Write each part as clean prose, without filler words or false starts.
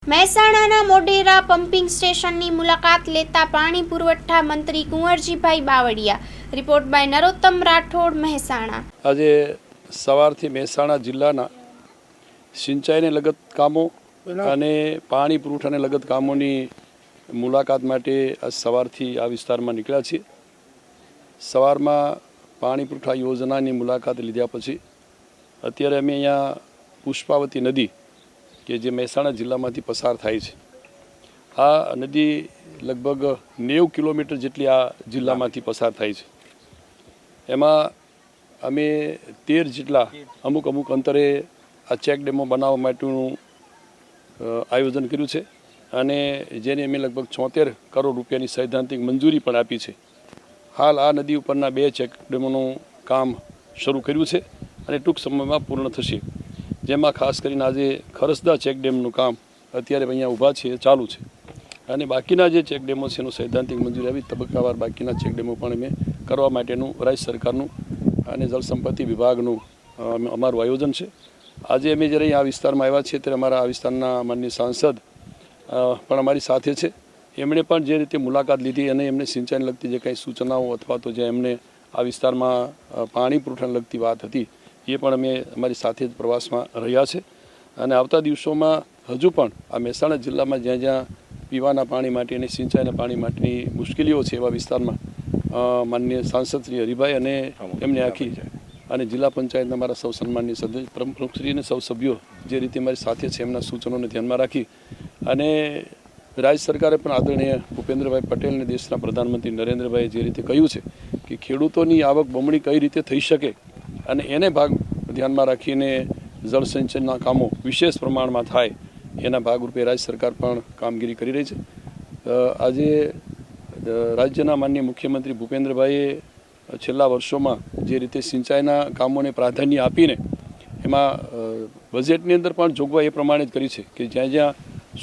મહેસાણાના મોઢેરા પમ્પિંગ સ્ટેશનની મુલાકાત લેતા પાણી પુરવઠા મંત્રી કુંવરજીભાઈ બાવળિયા. Report by Narottam Rathod, Mehsana. આજે સવારથી મહેસાણા જિલ્લાના સિંચાઈને લગત કામો અને પાણી પુરવઠાને લગત કામોની મુલાકાત માટે આજ સવારથી આ વિસ્તારમાં નીકળ્યા છીએ. સવારમાં પાણી પુરવઠા યોજનાની મુલાકાત લીધા પછી અત્યારે અમે અહીંયા પુષ્પાવતી નદી કે જે મહેસાણા જિલ્લામાંથી પસાર થાય છે, આ નદી લગભગ 90 કિલોમીટર જેટલી આ જિલ્લામાંથી પસાર થાય છે. એમાં અમે 13 જેટલા અમુક અંતરે આ ચેક ડેમો બનાવવા માટેનું આયોજન કર્યું છે અને જેને અમે લગભગ 76 કરોડ રૂપિયાની સૈદ્ધાંતિક મંજૂરી પણ આપી છે. હાલ આ નદી ઉપરના 2 ચેક ડેમોનું કામ શરૂ કર્યું છે અને ટૂંક સમયમાં પૂર્ણ થશે. જેમાં ખાસ કરીને આજે ખરસદા ચેક ડેમનું કામ અત્યારે અહીંયા ઊભા છે, ચાલુ છે અને બાકીના જે ચેક ડેમો છે એનું સૈદ્ધાંતિક મંજૂરી આવી તબક્કાવાર બાકીના ચેક ડેમો પણ અમે કરવા માટેનું રાજ્ય સરકારનું અને જળસંપત્તિ વિભાગનું અમારું આયોજન છે. આજે અમે જ્યારે આ વિસ્તારમાં આવ્યા છીએ ત્યારે અમારા આ વિસ્તારના માનનીય સાંસદ પણ અમારી સાથે છે. એમણે પણ જે રીતે મુલાકાત લીધી અને એમને સિંચાઈને લગતી જે કંઈ સૂચનાઓ અથવા તો જે એમને આ વિસ્તારમાં પાણી પુરવઠાને લગતી વાત હતી એ પણ અમે અમારી સાથે જ પ્રવાસમાં રહ્યા છે અને આવતા દિવસોમાં હજુ પણ આ મહેસાણા જિલ્લામાં જ્યાં જ્યાં પીવાના પાણી માટે અને સિંચાઈના પાણી માટેની મુશ્કેલીઓ છે એવા વિસ્તારમાં માનનીય સાંસદ શ્રી હરિભાઈ અને એમને આખી અને જિલ્લા પંચાયતના મારા સૌ સન્માનીય સદસ્ય પ્રમુખશ્રી અને સૌ સભ્યો જે રીતે મારી સાથે છે એમના સૂચનોને ધ્યાનમાં રાખી અને રાજ્ય સરકારે પણ આદરણીય ભૂપેન્દ્રભાઈ પટેલને દેશના પ્રધાનમંત્રી નરેન્દ્રભાઈએ જે રીતે કહ્યું છે કે ખેડૂતોની આવક બમણી કઈ રીતે થઈ શકે અને એને ભાગ ધ્યાનમાં રાખીને જળસિંચનના કામો વિશેષ પ્રમાણમાં થાય એના ભાગરૂપે રાજ્ય સરકાર પણ કામગીરી કરી રહી છે. આજે રાજ્યના માનનીય મુખ્યમંત્રી ભૂપેન્દ્રભાઈએ છેલ્લા વર્ષોમાં જે રીતે સિંચાઈના કામોને પ્રાધાન્ય આપીને એમાં બજેટની અંદર પણ જોગવાઈ એ પ્રમાણે જ કરી છે કે જ્યાં જ્યાં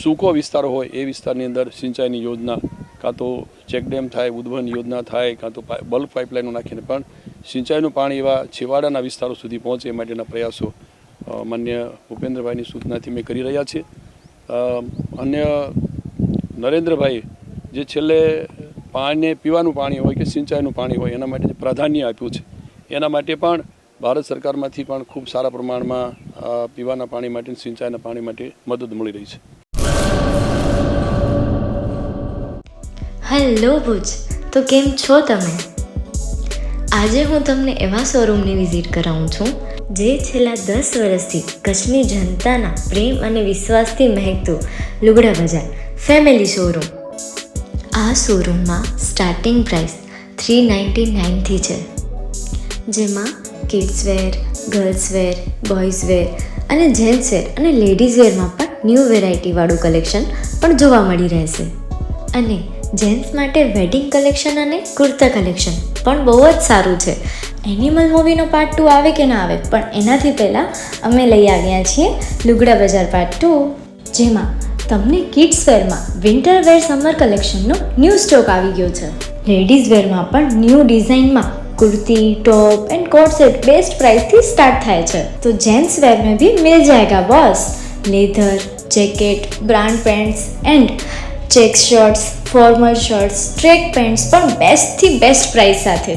સૂકો વિસ્તારો હોય એ વિસ્તારની અંદર સિંચાઈની યોજના કાં તો ચેકડેમ થાય, ઉદ્વહન યોજના થાય, કાં તો બલ્ક પાઇપલાઇનો નાખીને પણ સિંચાઈનું પાણી એવા છેવાડાના વિસ્તારો સુધી પહોંચે એ માટેના પ્રયાસો માન્ય ભૂપેન્દ્રભાઈની સૂચનાથી મેં કરી રહ્યા છીએ. અન્ય નરેન્દ્રભાઈએ જે છેલ્લે પાણીને પીવાનું પાણી હોય કે સિંચાઈનું પાણી હોય એના માટે જે પ્રાધાન્ય આપ્યું છે એના માટે પણ ભારત સરકારમાંથી પણ ખૂબ સારા પ્રમાણમાં પીવાના પાણી માટે સિંચાઈના પાણી માટે મદદ મળી રહી છે. હેલો ભુજ, તો કેમ છો તમે? આજે હું તમને એવા શોરૂમની વિઝિટ કરાવું છું જે છેલ્લા 10 વર્ષથી કચ્છની જનતાના પ્રેમ અને વિશ્વાસથી મહેકતું લુગડા બજાર ફેમિલી શોરૂમ. આ શોરૂમમાં સ્ટાર્ટિંગ પ્રાઇસ 399થી છે, જેમાં kids wear, girls wear, boys wear અને જેન્ટ્સ વેર અને લેડીઝ વેરમાં પણ ન્યૂ વેરાયટીવાળું કલેક્શન પણ જોવા મળી રહેશે. અને જેન્ટ્સ માટે વેડિંગ કલેક્શન અને કુર્તા કલેક્શન પણ બહુ જ સારું છે. એનિમલ મૂવીનો પાર્ટ 2 આવે કે ના આવે, પણ એનાથી પહેલાં અમે લઈ આવ્યા છીએ લુગડા બજાર પાર્ટ 2, જેમાં તમને કિડ્સ વેરમાં વિન્ટર વેર સમર કલેક્શનનો ન્યૂ સ્ટોક આવી ગયો છે. લેડીઝ વેરમાં પણ ન્યૂ ડિઝાઇનમાં kurti, top and coat set best price थी स्टार्ट थाय छे. तो जेंट्स वेर में भी मिल जाएगा boss. Leather, jacket, brand pants and check shirts, formal shirts, track pants પણ બેસ્ટ થી બેસ્ટ પ્રાઇસ સાથે.